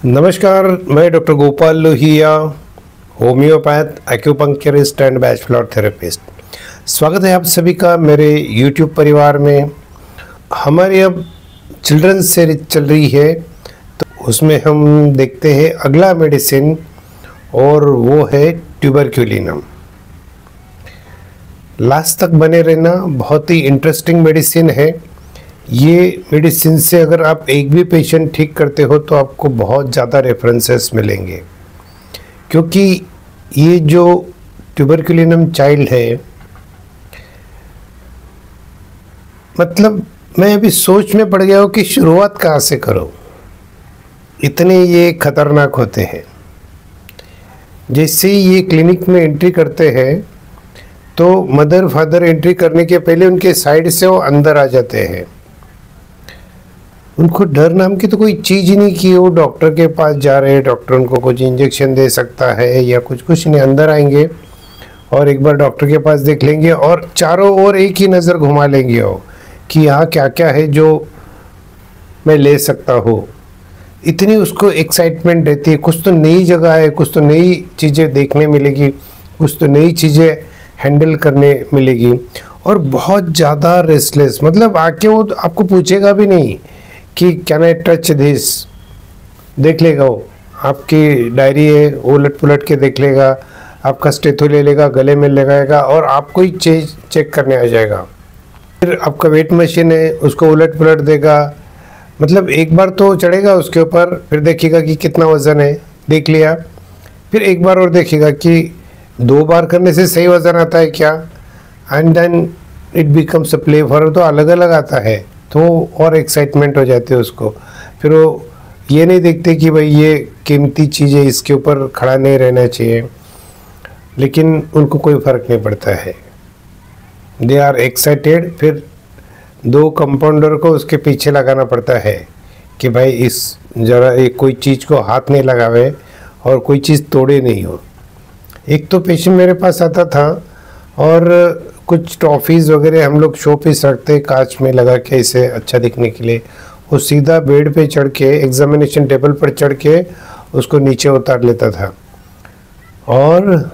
नमस्कार, मैं doctor Gopal Lohia, homeopath, acupuncturist and batch flower therapist. स्वागत है आप सभी का मेरे यूट्यूब परिवार में। हमारी अब चिल्ड्रंस सीरीज चल रही है, तो उसमें हम देखते हैं अगला मेडिसिन और वो है ट्यूबरक्यूलिनम। लास्ट तक बने रहना, बहुत ही इंटरेस्टिंग मेडिसिन है। ये मेडिसिन से अगर आप एक भी पेशेंट ठीक करते हो तो आपको बहुत ज़्यादा रेफरेंसेस मिलेंगे, क्योंकि ये जो ट्यूबरक्यूलिनम चाइल्ड है, मतलब मैं अभी सोच में पड़ गया हूँ कि शुरुआत कहाँ से करो। इतने ये खतरनाक होते हैं। जैसे ही ये क्लिनिक में एंट्री करते हैं तो मदर फादर एंट्री करने के पहले उनके साइड से वो अंदर आ जाते हैं। उनको डर नाम की तो कोई चीज़ ही नहीं कि वो डॉक्टर के पास जा रहे हैं, डॉक्टर उनको कुछ इंजेक्शन दे सकता है या कुछ नहीं। अंदर आएंगे और एक बार डॉक्टर के पास देख लेंगे और चारों ओर एक ही नज़र घुमा लेंगे वो कि यहाँ क्या क्या है जो मैं ले सकता हूँ। इतनी उसको एक्साइटमेंट रहती है, कुछ तो नई जगह है, कुछ तो नई चीज़ें देखने मिलेगी, कुछ तो नई चीज़ें हैंडल करने मिलेगी। और बहुत ज़्यादा रेस्टलेस, मतलब आके वो आपको पूछेगा भी नहीं कि कैन आई टच दिस। देख लेगा वो, आपकी डायरी है उलट पुलट के देख लेगा, आपका स्टेथो ले लेगा, गले में लगाएगा और आपको ही चेक करने आ जाएगा। फिर आपका वेट मशीन है, उसको उलट पुलट देगा। मतलब एक बार तो चढ़ेगा उसके ऊपर, फिर देखेगा कि कितना वज़न है, देख लिया। फिर एक बार और देखेगा कि 2 बार करने से सही वज़न आता है क्या, and then it becomes a play for. तो अलग अलग आता है तो और एक्साइटमेंट हो जाती है उसको। फिर वो ये नहीं देखते कि भाई ये कीमती चीज़ है, इसके ऊपर खड़ा नहीं रहना चाहिए, लेकिन उनको कोई फ़र्क नहीं पड़ता है। They are excited. फिर 2 कंपाउंडर को उसके पीछे लगाना पड़ता है कि भाई इस जरा एक कोई चीज़ को हाथ नहीं लगावे और कोई चीज़ तोड़े नहीं हो। एक तो पेशेंट मेरे पास आता था और कुछ टॉफ़ीज़ वगैरह हम लोग शो पीस रखते हैं कांच में लगा के इसे अच्छा दिखने के लिए। वो सीधा बेड पे चढ़ के, एग्जामिनेशन टेबल पर चढ़ के उसको नीचे उतार लेता था। और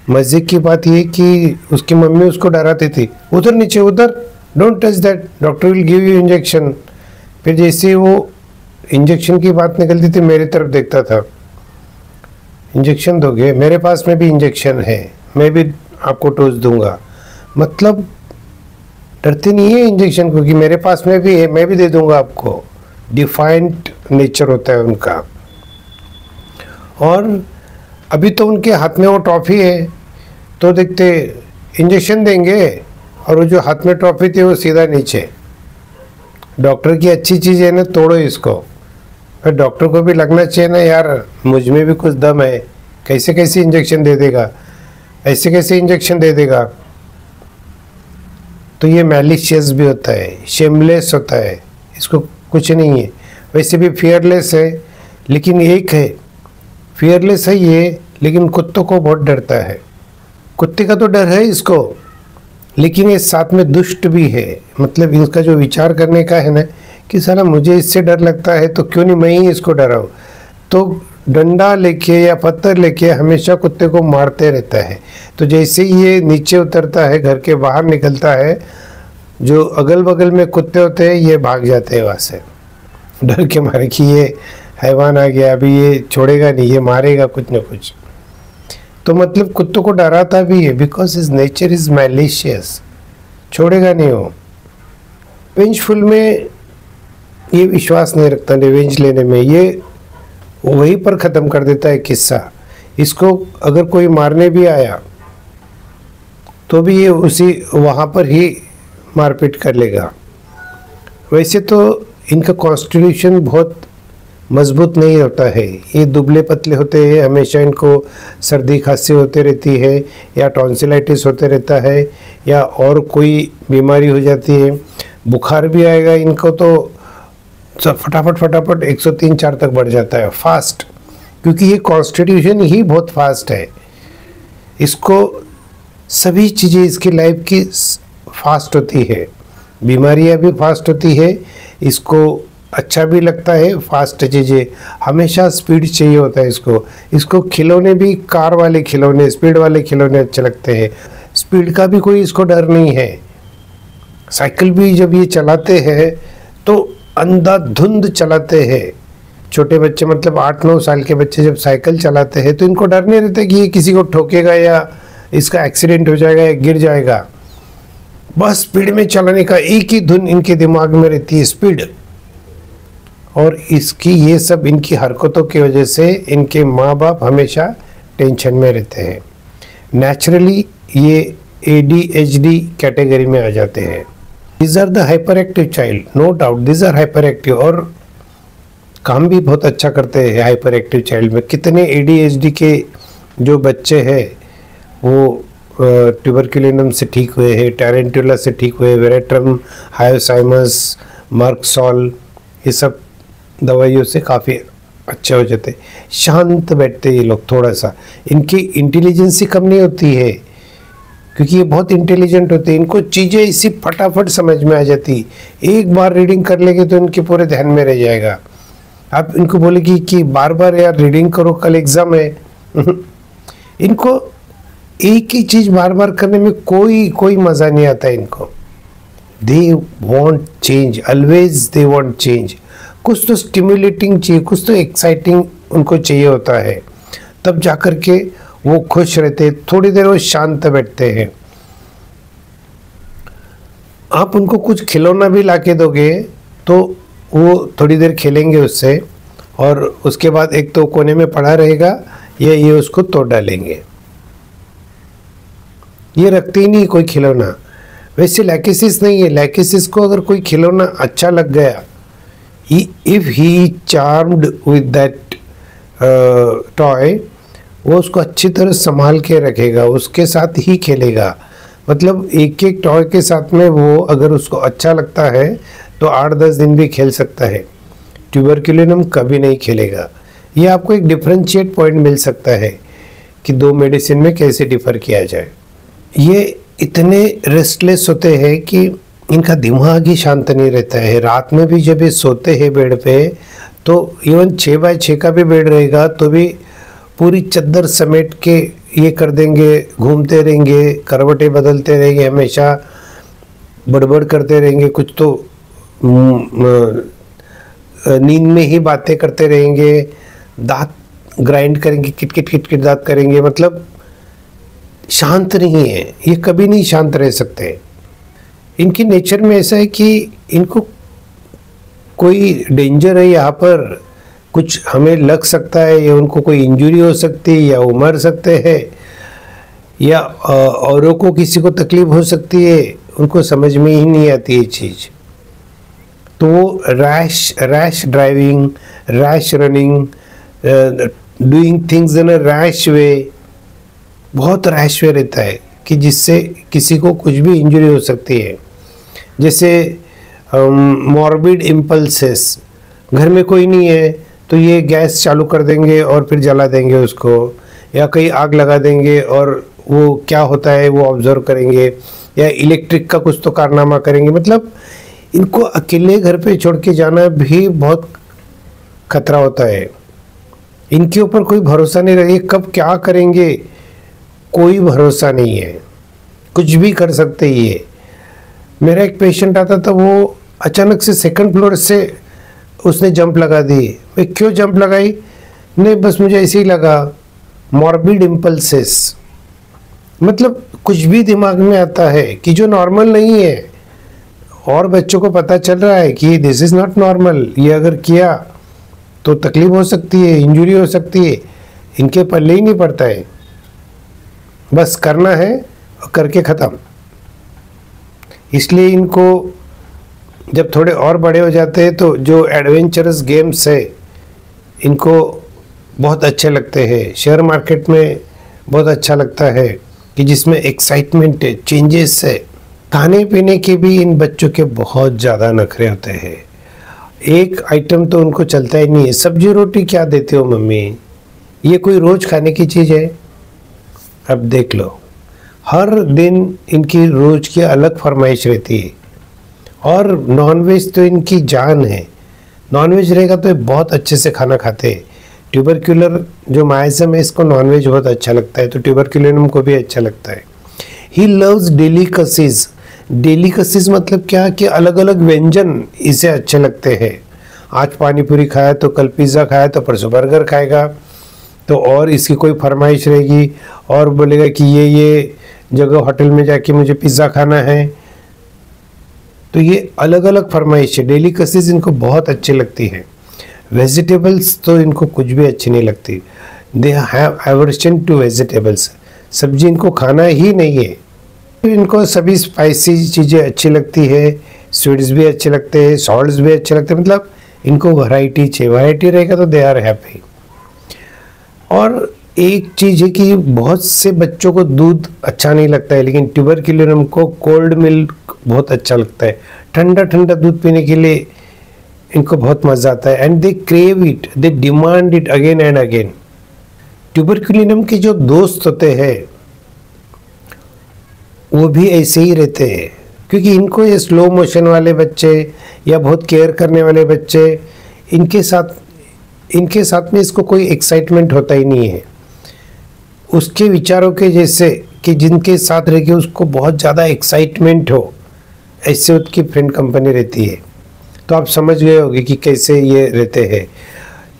मज़े की बात ये कि उसकी मम्मी उसको डराती थी, उधर नीचे उधर, don't touch that, doctor will give you injection. फिर जैसे वो इंजेक्शन की बात निकलती थी मेरी तरफ देखता था, इंजेक्शन दोगे? मेरे पास में भी इंजेक्शन है, मैं भी आपको डोज दूंगा। मतलब डरते नहीं है इंजेक्शन को कि मेरे पास में भी है, मैं भी दे दूंगा आपको। डिफाइंड नेचर होता है उनका। और अभी तो उनके हाथ में वो ट्रॉफी है, तो देखते इंजेक्शन देंगे और वो जो हाथ में ट्रॉफी थी वो सीधा नीचे। डॉक्टर की अच्छी चीज़ है ना, तोड़ो इसको। फिर डॉक्टर को भी लगना चाहिए ना, यार मुझ में भी कुछ दम है, कैसे कैसे इंजेक्शन दे देगा, ऐसे कैसे इंजेक्शन दे देगा। तो ये मैलिशियस भी होता है, शेमलेस होता है, इसको कुछ नहीं है। वैसे भी फियरलेस है, लेकिन एक है, फियरलेस है ये, लेकिन कुत्तों को बहुत डरता है। कुत्ते का तो डर है इसको, लेकिन ये साथ में दुष्ट भी है। मतलब इसका जो विचार करने का है ना कि साला मुझे इससे डर लगता है तो क्यों नहीं मैं ही इसको डराऊँ। तो डंडा लेके या पत्थर लेके हमेशा कुत्ते को मारते रहता है। तो जैसे ही ये नीचे उतरता है, घर के बाहर निकलता है, जो अगल बगल में कुत्ते होते हैं ये भाग जाते हैं वहाँ से, डर के मारे कि ये हैवान आ गया, अभी ये छोड़ेगा नहीं, ये मारेगा कुछ न कुछ। तो मतलब कुत्तों को डराता भी है, because his nature is malicious, छोड़ेगा नहीं वो। वेंजफुल में ये विश्वास नहीं रखता रिवेंज लेने में, ये वहीं पर ख़त्म कर देता है किस्सा। इसको अगर कोई मारने भी आया तो भी ये उसी वहाँ पर ही मारपीट कर लेगा। वैसे तो इनका कॉन्स्टिट्यूशन बहुत मजबूत नहीं होता है, ये दुबले पतले होते हैं, हमेशा इनको सर्दी खांसी होते रहती है या टॉन्सिलाइटिस होते रहता है या और कोई बीमारी हो जाती है, बुखार भी आएगा इनको तो फटाफट 103-4 तक बढ़ जाता है फास्ट, क्योंकि ये कॉन्स्टिट्यूशन ही बहुत फास्ट है। इसको सभी चीज़ें इसकी लाइफ की फास्ट होती है, बीमारियां भी फास्ट होती है, इसको अच्छा भी लगता है, फास्ट चीज़ें, हमेशा स्पीड चाहिए होता है इसको खिलौने भी कार वाले खिलौने, स्पीड वाले खिलौने अच्छे लगते हैं। स्पीड का भी कोई इसको डर नहीं है। साइकिल भी जब ये चलाते हैं तो अंधाधुंध चलाते हैं। छोटे बच्चे मतलब 8-9 साल के बच्चे जब साइकिल चलाते हैं तो इनको डर नहीं रहता कि ये किसी को ठोकेगा या इसका एक्सीडेंट हो जाएगा या गिर जाएगा। बस स्पीड में चलाने का एक ही धुन इनके दिमाग में रहती है, स्पीड। और इसकी ये सब इनकी हरकतों की वजह से इनके माँ बाप हमेशा टेंशन में रहते हैं। नेचुरली ये ADHD कैटेगरी में आ जाते हैं। These are the hyper active child, no doubt these are hyper active, और काम भी बहुत अच्छा करते हैं हाइपर एक्टिव चाइल्ड में। कितने ADHD के जो बच्चे हैं वो ट्यूबरकुलिनम से ठीक हुए हैं, टैरेंटुला से ठीक हुए, वेरेट्रम, हायोसाइमस, मर्कसॉल, ये सब दवाइयों से काफ़ी अच्छे हो जाते। शांत बैठते ये लोग, थोड़ा सा इनकी इंटेलिजेंसी कम नहीं होती है क्योंकि ये बहुत इंटेलिजेंट होते हैं। इनको चीज़ें इसी फटाफट समझ में आ जाती, एक बार रीडिंग कर लेंगे तो इनके पूरे ध्यान में रह जाएगा। आप इनको बोलेगी कि बार बार यार रीडिंग करो, कल एग्ज़ाम है इनको एक ही चीज़ बार बार करने में कोई मज़ा नहीं आता इनको। They want change, always they want change. कुछ तो स्टिमुलेटिंग चाहिए, कुछ तो एक्साइटिंग उनको चाहिए होता है, तब जाकर के वो खुश रहते हैं। थोड़ी देर वो शांत बैठते हैं। आप उनको कुछ खिलौना भी ला के दोगे तो वो थोड़ी देर खेलेंगे उससे, और उसके बाद एक तो कोने में पड़ा रहेगा या ये उसको तोड़ डालेंगे। ये रखते ही नहीं कोई खिलौना। वैसे लैकेसिस नहीं है, लैकेसिस को अगर कोई खिलौना अच्छा लग गया, if he charmed with that toy, वो उसको अच्छी तरह संभाल के रखेगा, उसके साथ ही खेलेगा। मतलब एक एक टॉय के साथ में वो अगर उसको अच्छा लगता है तो 8-10 दिन भी खेल सकता है। ट्यूबरकुलिनम कभी नहीं खेलेगा। ये आपको एक डिफरेंशिएट पॉइंट मिल सकता है कि दो मेडिसिन में कैसे डिफर किया जाए। ये इतने रेस्टलेस होते हैं कि इनका दिमाग ही शांत नहीं रहता है। रात में भी जब ये सोते हैं बेड पे तो इवन 6x6 का भी बेड रहेगा तो भी पूरी चद्दर समेट के ये कर देंगे, घूमते रहेंगे, करवटें बदलते रहेंगे, हमेशा बड़बड़ करते रहेंगे, कुछ तो नींद में ही बातें करते रहेंगे, दांत ग्राइंड करेंगे, किटकिट किटकिट दांत करेंगे। मतलब शांत नहीं है, ये कभी नहीं शांत रह सकते। इनकी नेचर में ऐसा है कि इनको कोई डेंजर है, यहाँ पर कुछ हमें लग सकता है या उनको कोई इंजरी हो सकती है या वो मर सकते हैं या औरों को किसी को तकलीफ हो सकती है, उनको समझ में ही नहीं आती ये चीज़। तो वो rash driving, rash running, doing things in a rash way, बहुत रैश वे रहता है कि जिससे किसी को कुछ भी इंजरी हो सकती है। जैसे मॉर्बिड इम्पल्सेस, घर में कोई नहीं है तो ये गैस चालू कर देंगे और फिर जला देंगे उसको, या कहीं आग लगा देंगे और वो क्या होता है वो ऑब्जर्व करेंगे, या इलेक्ट्रिक का कुछ तो कारनामा करेंगे। मतलब इनको अकेले घर पे छोड़ के जाना भी बहुत खतरा होता है। इनके ऊपर कोई भरोसा नहीं रहे, कब क्या करेंगे कोई भरोसा नहीं है, कुछ भी कर सकते ये। मेरा एक पेशेंट आता था, वो अचानक से 2nd फ्लोर से उसने जंप लगा दी। मैं क्यों जंप लगाई? नहीं, बस मुझे ऐसे ही लगा। मॉर्बिड इम्पल्सेस, मतलब कुछ भी दिमाग में आता है कि जो नॉर्मल नहीं है, और बच्चों को पता चल रहा है कि दिस इज़ नॉट नॉर्मल, ये अगर किया तो तकलीफ हो सकती है, इंजरी हो सकती है, इनके पल्ले ही नहीं पड़ता है। बस करना है और करके ख़त्म। इसलिए इनको जब थोड़े और बड़े हो जाते हैं तो जो एडवेंचरस गेम्स है इनको बहुत अच्छे लगते हैं। शेयर मार्केट में बहुत अच्छा लगता है कि जिसमें एक्साइटमेंट है, चेंजेस है। खाने पीने के भी इन बच्चों के बहुत ज़्यादा नखरे होते हैं। एक आइटम तो उनको चलता ही नहीं है। सब्जी रोटी क्या देते हो मम्मी? ये कोई रोज़ खाने की चीज़ है? अब देख लो, हर दिन इनकी रोज़ की अलग फरमाइश रहती है। और नॉनवेज तो इनकी जान है। नॉनवेज रहेगा तो ये बहुत अच्छे से खाना खाते हैं। ट्यूबरक्यूलर जो माइजम है इसको नॉनवेज बहुत अच्छा लगता है, तो ट्यूबरक्यूलिनम को भी अच्छा लगता है। He loves delicacies. डेलिकेसीज मतलब क्या कि अलग अलग व्यंजन इसे अच्छे लगते हैं। आज पानी पूरी खाया तो कल पिज़्ज़ा खाया तो परसों बर्गर खाएगा, तो और इसकी कोई फरमाइश रहेगी और बोलेगा कि ये जगह होटल में जाके मुझे पिज़्ज़ा खाना है। तो ये अलग अलग फरमाइश है। डेलिकेसीज इनको बहुत अच्छी लगती है। वेजिटेबल्स तो इनको कुछ भी अच्छी नहीं लगती। They have aversion to vegetables. सब्जी इनको खाना ही नहीं है। तो इनको सभी स्पाइसी चीज़ें अच्छी लगती है, स्वीट्स भी अच्छे लगते हैं, सॉल्ट्स भी अच्छे लगते हैं, मतलब इनको वैरायटी चाहिए। वैरायटी रहेगा तो दे आर हैप्पी। और एक चीज़ है कि बहुत से बच्चों को दूध अच्छा नहीं लगता है, लेकिन ट्यूबरक्यूलिनम को कोल्ड मिल्क बहुत अच्छा लगता है। ठंडा ठंडा दूध पीने के लिए इनको बहुत मज़ा आता है। And they crave it, they demand it again and again. Tuberculinum के जो दोस्त होते हैं वो भी ऐसे ही रहते हैं, क्योंकि इनको ये स्लो मोशन वाले बच्चे या बहुत केयर करने वाले बच्चे, इनके साथ में इसको कोई एक्साइटमेंट होता ही नहीं है। उसके विचारों के जैसे कि जिनके साथ रह के उसको बहुत ज़्यादा एक्साइटमेंट हो, ऐसे उसकी फ्रेंड कंपनी रहती है। तो आप समझ गए होंगे कि कैसे ये रहते हैं।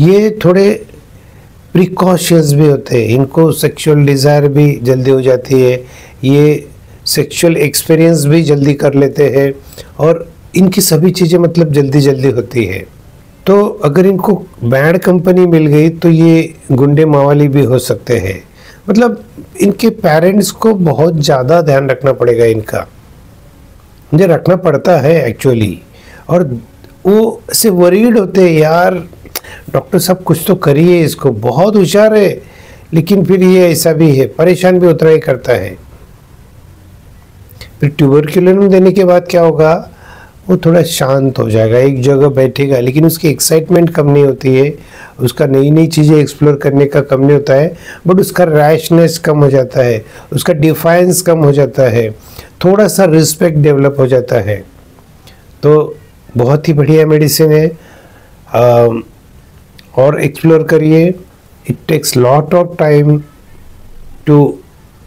ये थोड़े प्रिकॉशियस भी होते हैं, इनको सेक्सुअल डिज़ायर भी जल्दी हो जाती है, ये सेक्सुअल एक्सपीरियंस भी जल्दी कर लेते हैं, और इनकी सभी चीज़ें मतलब जल्दी जल्दी होती है। तो अगर इनको बैड कंपनी मिल गई तो ये गुंडे मावाली भी हो सकते हैं। मतलब इनके पेरेंट्स को बहुत ज़्यादा ध्यान रखना पड़ेगा इनका, मुझे रखना पड़ता है एक्चुअली। और वो ऐसे वरीड होते हैं, यार डॉक्टर साहब कुछ तो करिए, इसको बहुत होशियार है, लेकिन फिर ये ऐसा भी है, परेशान भी उतना ही करता है। फिर ट्यूबरक्यूलिनम देने के बाद क्या होगा, वो थोड़ा शांत हो जाएगा, एक जगह बैठेगा, लेकिन उसकी एक्साइटमेंट कम नहीं होती है, उसका नई नई चीज़ें एक्सप्लोर करने का कम नहीं होता है, बट उसका रैशनेस कम हो जाता है, उसका डिफाइंस कम हो जाता है, थोड़ा सा रिस्पेक्ट डेवलप हो जाता है। तो बहुत ही बढ़िया मेडिसिन है, और एक्सप्लोर करिए। It takes lot of time to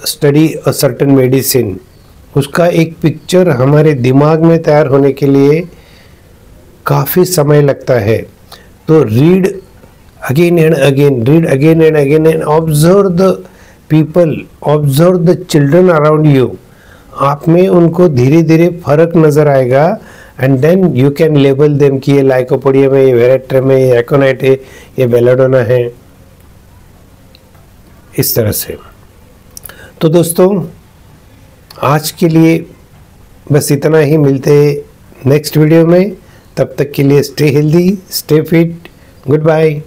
study a certain medicine. उसका एक पिक्चर हमारे दिमाग में तैयार होने के लिए काफ़ी समय लगता है। तो read again and again, read again and again, and observe the people, observe the children around you. आप में उनको धीरे धीरे फर्क नज़र आएगा, and then you can label them कि ये लाइकोपोडियम है, ये वेरेट्रम है, ये एकोनाइट है, ये बेलाडोना है, इस तरह से। तो दोस्तों आज के लिए बस इतना ही, मिलते हैं नेक्स्ट वीडियो में। तब तक के लिए stay healthy, stay fit, good bye.